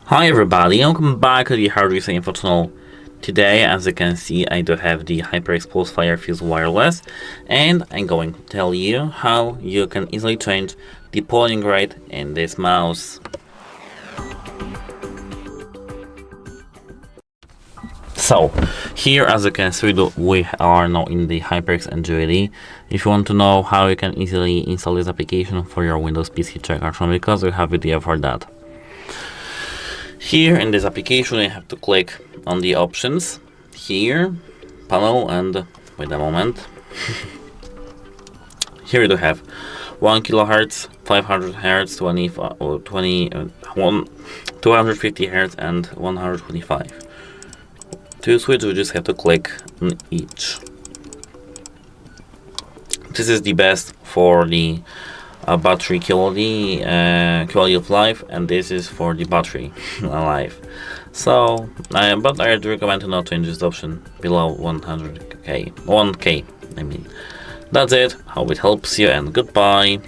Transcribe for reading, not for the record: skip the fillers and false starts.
Hi everybody, welcome back to the HyperX Info channel. Today, as you can see, I do have the HyperX Pulsefire Fuse Wireless, and I'm going to tell you how you can easily change the polling rate in this mouse. So, here as you can see, we are now in the HyperX NGenuity. If you want to know how you can easily install this application for your Windows PC, check our channel because we have a video for that. Here in this application, you have to click on the options here, panel, and wait a moment. Here you do have 1 kHz, 500 Hz, 250 Hz, and 125. To switch, we just have to click on each. This is the best for the battery quality of life, and this is for the battery life. So, but I do recommend to not change this option below 1K. I mean, that's it. Hope it helps you, and goodbye.